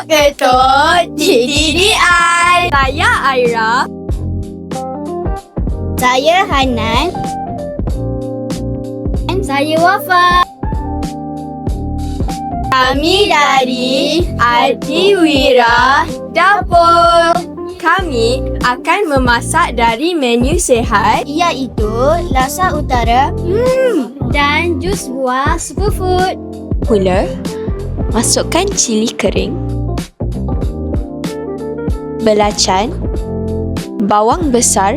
Ketut DDDI. Saya Aira. Saya Hanan. Dan saya Wafa. Kami dari Artiwira Dapur. Kami akan memasak dari menu sihat iaitu laksa utara dan jus buah superfood. Mula, masukkan cili kering, belacan, bawang besar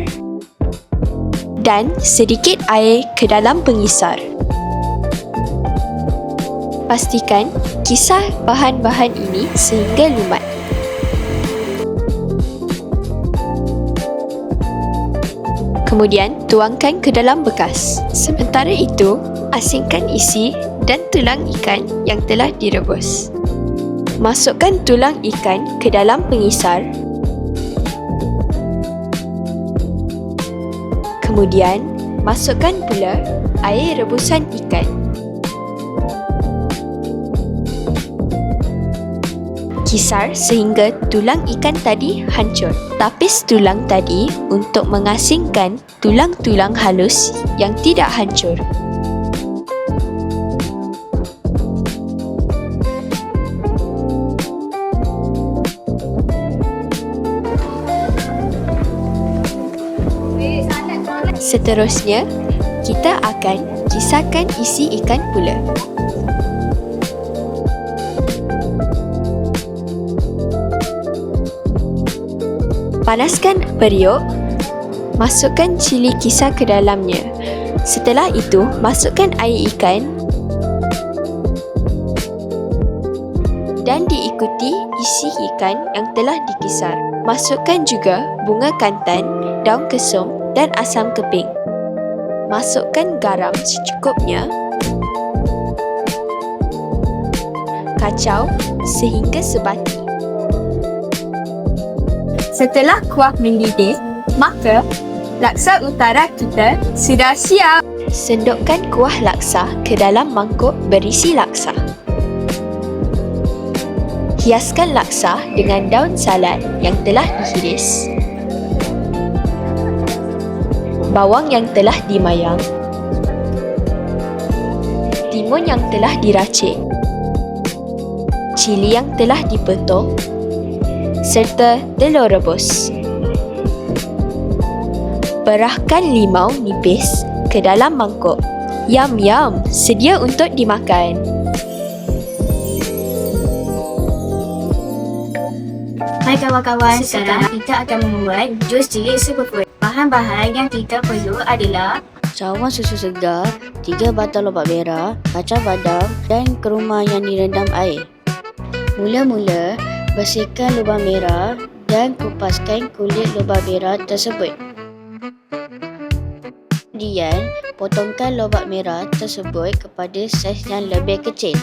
dan sedikit air ke dalam pengisar. Pastikan kisar bahan-bahan ini sehingga lumat. Kemudian, tuangkan ke dalam bekas. Sementara itu, asingkan isi dan tulang ikan yang telah direbus. Masukkan tulang ikan ke dalam pengisar. Kemudian, masukkan pula air rebusan ikan. Kisar sehingga tulang ikan tadi hancur. Tapis tulang tadi untuk mengasingkan tulang-tulang halus yang tidak hancur. Seterusnya, kita akan kisarkan isi ikan pula. Panaskan periuk, masukkan cili kisar ke dalamnya. Setelah itu, masukkan air ikan dan diikuti isi ikan yang telah dikisar. Masukkan juga bunga kantan, daun kesum dan asam keping. Masukkan garam secukupnya. Kacau sehingga sebati. Setelah kuah mendidih, maka laksa utara kita sudah siap. Sendokkan kuah laksa ke dalam mangkuk berisi laksa. Hiaskan laksa dengan daun salad yang telah dihiris, bawang yang telah dimayang, timun yang telah diracik, cili yang telah dipotong, serta telur rebus. Perahkan limau nipis ke dalam mangkuk. Yum, sedia untuk dimakan. Hai kawan-kawan, sekarang kita akan membuat jus cili superfood. Bahan-bahan yang kita perlu adalah cawan susu segar, 3 batang lobak merah, kacang badam dan kurma yang direndam air. Mula-mula, bersihkan lubang merah dan kupaskan kulit lubang merah tersebut. Kemudian, potongkan lobak merah tersebut kepada saiz yang lebih kecil.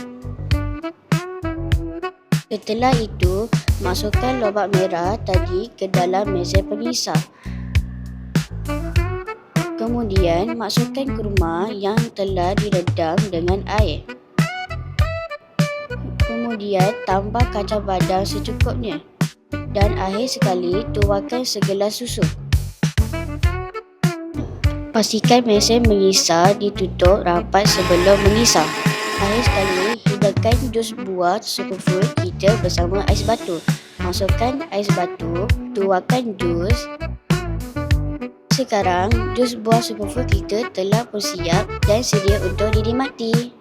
Setelah itu, masukkan lobak merah tadi ke dalam mesin pengisar. Kemudian, masukkan kurma yang telah direndam dengan air. Kemudian, tambah kacang badam secukupnya. Dan akhir sekali, tuangkan segelas susu. Pastikan mesin mengisar ditutup rapat sebelum mengisar. Akhir sekali, hidangkan jus buah superfood kita bersama ais batu. Masukkan ais batu, tuangkan jus. Sekarang, jus buah superfood kita telah pun siap dan sedia untuk dinikmati.